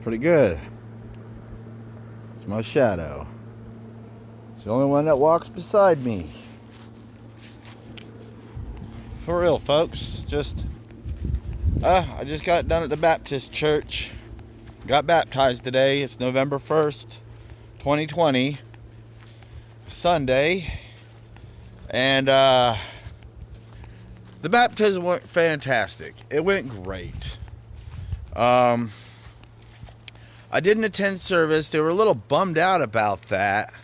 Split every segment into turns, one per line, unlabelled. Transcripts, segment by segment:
Pretty good. It's my shadow. It's the only one that walks beside me. For real, folks. I just got done at the Baptist church. Got baptized today. It's November 1st, 2020. Sunday. And the baptism went fantastic. It went great. I didn't attend service. They were a little bummed out about that,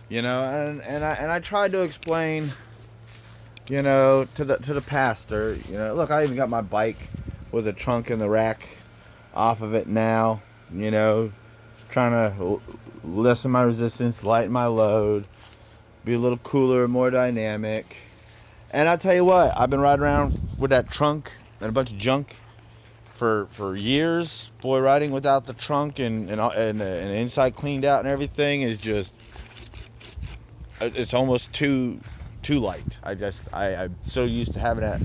and I tried to explain, to the pastor, look, I even got my bike with a trunk in the rack off of it now, trying to lessen my resistance, lighten my load, be a little cooler, more dynamic. And I'll tell you what, I've been riding around with that trunk and a bunch of junk for years. Boy, riding without the trunk and the inside cleaned out and everything is just, it's almost too light. I'm so used to having that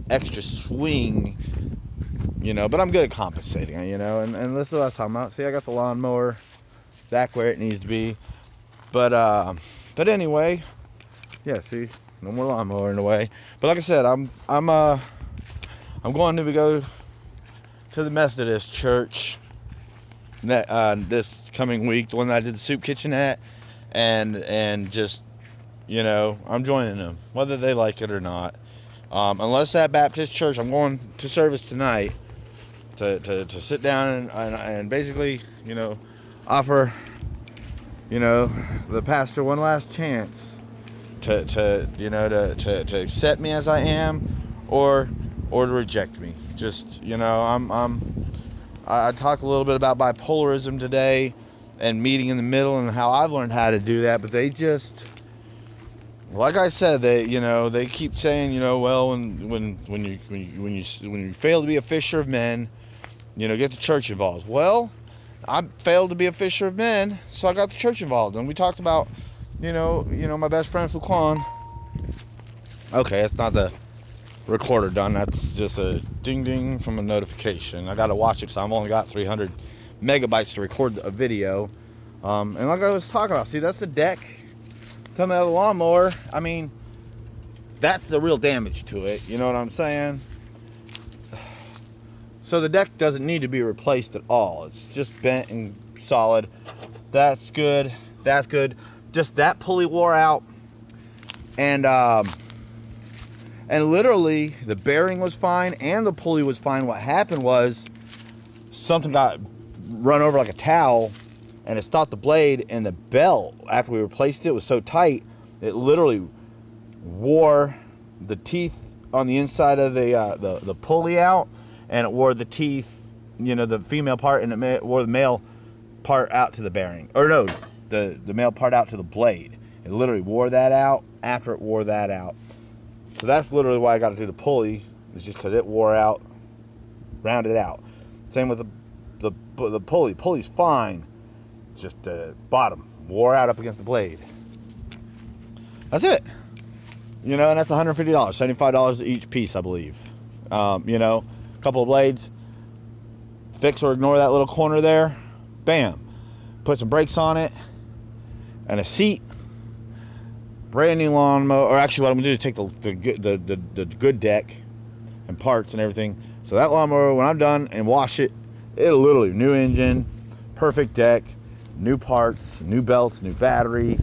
extra swing, but I'm good at compensating, and this is what I was talking about. See, I got the lawnmower back where it needs to be, but anyway, yeah, see, no more lawnmower in the way. But like I said, I'm going to go to the Methodist church this coming week, the one that I did the soup kitchen at, and just, I'm joining them, whether they like it or not. Unless that Baptist church, I'm going to service tonight to sit down and basically, offer, the pastor one last chance to accept me as I am, or to reject me. Just, I talked a little bit about bipolarism today and meeting in the middle and how I've learned how to do that, but they just, like I said, they keep saying, well, when you fail to be a fisher of men, get the church involved. Well, I failed to be a fisher of men, so I got the church involved. And we talked about, my best friend Fuquan. Okay, that's not the recorder done. That's just a ding ding from a notification. I gotta watch it because I've only got 300 megabytes to record a video. And like I was talking about, see, that's the deck coming out of the lawnmower. I mean, that's the real damage to it. You know what I'm saying? So the deck doesn't need to be replaced at all. It's just bent and solid. That's good. That's good. Just that pulley wore out, and literally the bearing was fine and the pulley was fine. What happened was something got run over like a towel, and it stopped the blade, and the belt, after we replaced it, was so tight it literally wore the teeth on the inside of the pulley out, and it wore the teeth, the female part, and it wore the male part out to the bearing, or no, the male part out to the blade. It literally wore that out after it wore that out. So that's literally why I got to do the pulley, is just because it wore out, rounded out. Same with the pulley. Pulley's fine, just the bottom wore out up against the blade. That's it. And that's $150, $75 each piece, I believe. A couple of blades, fix or ignore that little corner there, bam. Put some brakes on it, and a seat, brand new lawnmower. Or actually, what I'm gonna do is take the good deck and parts and everything. So that lawnmower, when I'm done and wash it, it'll literally new engine, perfect deck, new parts, new belts, new battery,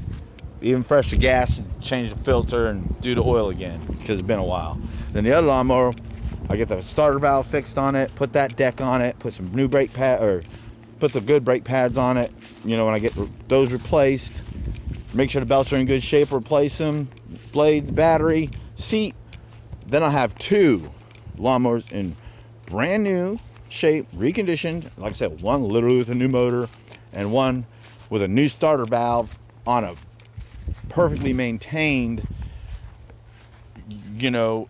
even fresh the gas, and change the filter and do the oil again because it's been a while. Then the other lawnmower, I get the starter valve fixed on it, put that deck on it, put some new brake pad, or put the good brake pads on it. When I get those replaced, make sure the belts are in good shape, replace them, blades, battery, seat. Then I'll have two lawnmowers in brand new shape, reconditioned. Like I said, one literally with a new motor, and one with a new starter valve on a perfectly maintained,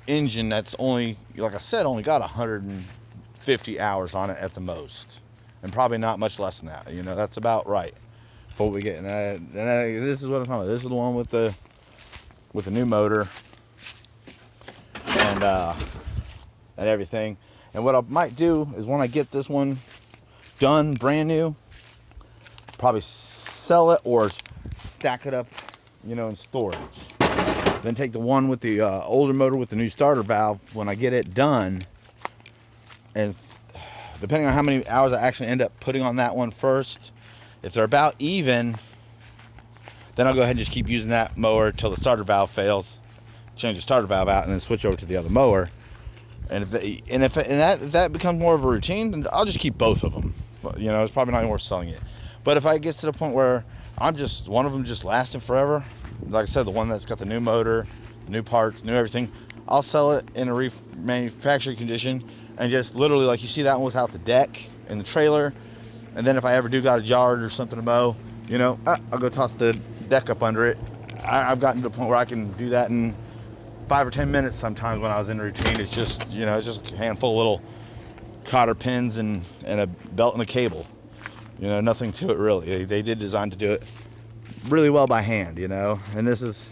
engine that's only, like I said, only got 150 hours on it at the most, and probably not much less than that. That's about right for what we get. And this is what I'm talking about. This is the one with the new motor and everything. And what I might do is, when I get this one done brand new, probably sell it or stack it up, in storage. Then take the one with the older motor with the new starter valve when I get it done, and depending on how many hours I actually end up putting on that one first, if they're about even, then I'll go ahead and just keep using that mower till the starter valve fails, change the starter valve out, and then switch over to the other mower. And if that becomes more of a routine, then I'll just keep both of them. But, it's probably not even worth selling it. But if I get to the point where one of them just lasting forever, like I said, the one that's got the new motor, new parts, new everything, I'll sell it in a remanufactured condition, and just literally, like you see that one without the deck and the trailer. And then if I ever do got a yard or something to mow, I'll go toss the deck up under it. I've gotten to the point where I can do that in 5 or 10 minutes sometimes when I was in routine. It's just, it's just a handful of little cotter pins and a belt and a cable. Nothing to it really. They did design to do it really well by hand, And this is,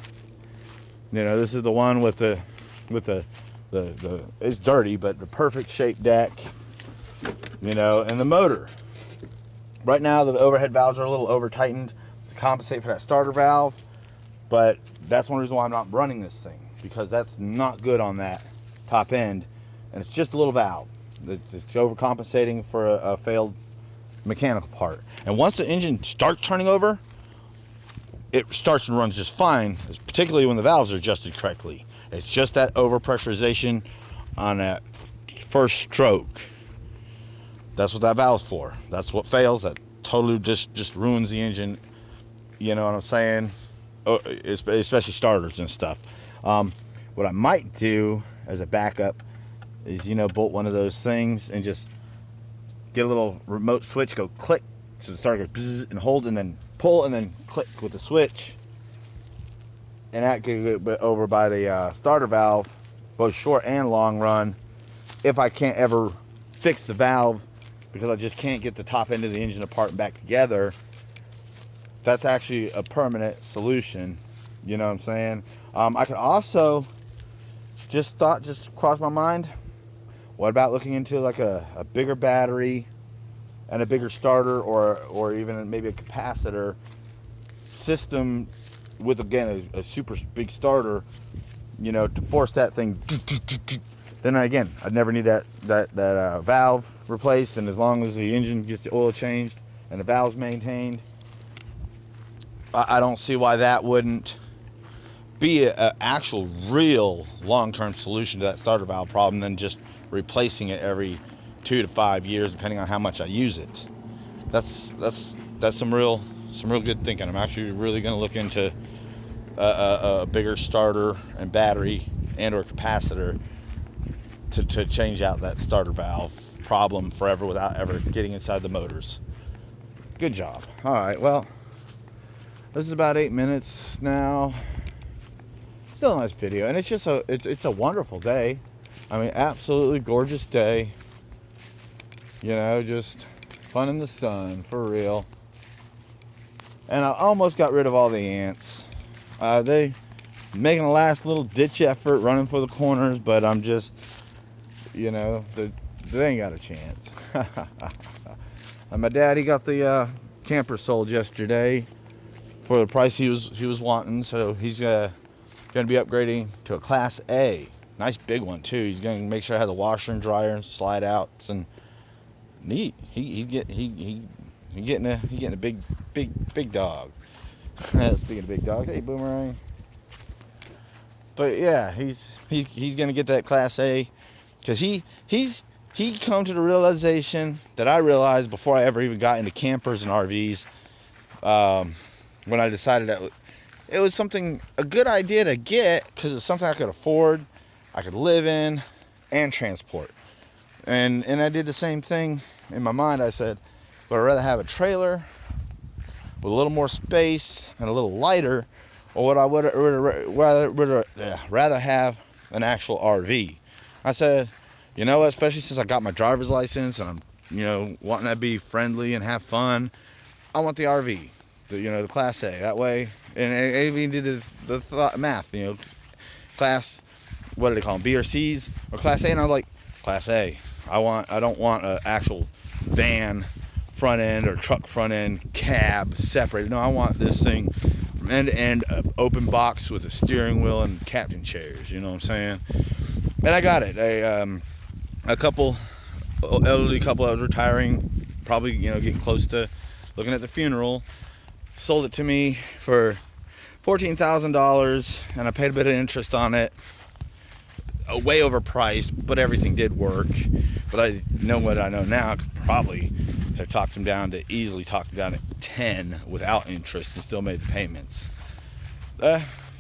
this is the one with the it's dirty, but the perfect shaped deck, and the motor. Right now, the overhead valves are a little over tightened to compensate for that starter valve, but that's one reason why I'm not running this thing, because that's not good on that top end, and it's just a little valve. It's overcompensating for a failed mechanical part. And once the engine starts turning over, it starts and runs just fine, particularly when the valves are adjusted correctly. It's just that overpressurization on that first stroke. That's what that valve's for. That's what fails. That totally just ruins the engine. You know what I'm saying? Especially starters and stuff. What I might do as a backup is, bolt one of those things and just get a little remote switch, go click, so the starter goes bzzz and hold, and then pull, and then click with the switch. And that could get over by the starter valve, both short and long run, if I can't ever fix the valve because I just can't get the top end of the engine apart and back together. That's actually a permanent solution. You know what I'm saying? I could also just crossed my mind, what about looking into like a bigger battery and a bigger starter, or even maybe a capacitor system with, again, a super big starter, to force that thing. Then again, I'd never need that valve replaced, and as long as the engine gets the oil changed and the valve's maintained, I don't see why that wouldn't be an actual real long-term solution to that starter valve problem than just replacing it every 2 to 5 years, depending on how much I use it. That's some real good thinking. I'm actually really going to look into a bigger starter and battery and or capacitor to change out that starter valve problem forever without ever getting inside the motors. Good job. All right, well, this is about 8 minutes now. Still a nice video, and it's just it's a wonderful day. I mean, absolutely gorgeous day. Just fun in the sun, for real. And I almost got rid of all the ants. They making a last little ditch effort running for the corners, but I'm just, they ain't got a chance. And my dad, he got the camper sold yesterday for the price he was wanting, so he's going to be upgrading to a Class A. Nice big one too. He's going to make sure I have the washer and dryer and slide outs, and neat. He's getting a big dog. Speaking of big dogs, hey Boomerang. But yeah, he's gonna get that Class A, because he come to the realization that I realized before I ever even got into campers and RVs, when I decided that it was a good idea to get, because it's something I could afford, I could live in, and transport. And I did the same thing in my mind. I said, would I rather have a trailer with a little more space and a little lighter, or would I rather have an actual RV? I said, you know what, especially since I got my driver's license and I'm, wanting to be friendly and have fun, I want the RV, the Class A. That way, and I even did the math, class, what do they call them, B or C's, or Class A, and I was like, Class A. I don't want an actual van front end or truck front end cab separated. No, I want this thing from end to end, open box with a steering wheel and captain chairs. You know what I'm saying? And I got it. A couple elderly couple that was retiring, probably getting close to looking at the funeral, sold it to me for $14,000, and I paid a bit of interest on it. Way overpriced, but everything did work. But I know what I know now. I could probably have easily talked him down to 10 without interest and still made the payments.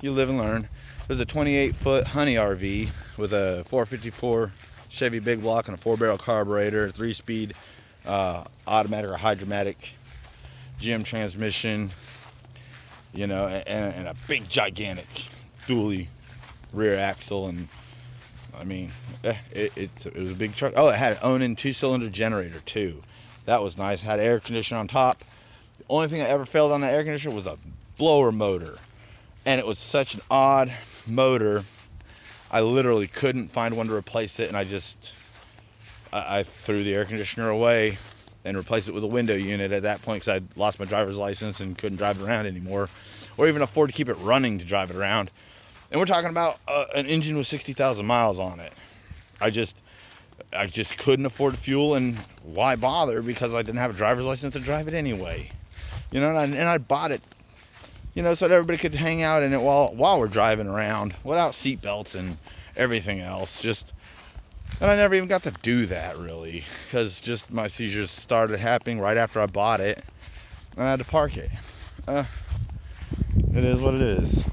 You live and learn. There's a 28-foot Honey RV with a 454 Chevy big block and a 4-barrel carburetor, 3-speed automatic or hydromatic GM transmission, and a big gigantic dually rear axle. And I mean, it was a big truck. Oh, it had an Onan 2-cylinder generator too. That was nice. Had air conditioner on top. The only thing that ever failed on that air conditioner was a blower motor, and it was such an odd motor. I literally couldn't find one to replace it, and I threw the air conditioner away and replaced it with a window unit at that point, because I'd lost my driver's license and couldn't drive it around anymore, or even afford to keep it running to drive it around. And we're talking about an engine with 60,000 miles on it. I just couldn't afford the fuel, and why bother, because I didn't have a driver's license to drive it anyway. And I bought it, so that everybody could hang out in it while we're driving around without seat belts and everything else. And I never even got to do that, really, because my seizures started happening right after I bought it, and I had to park it. It is what it is.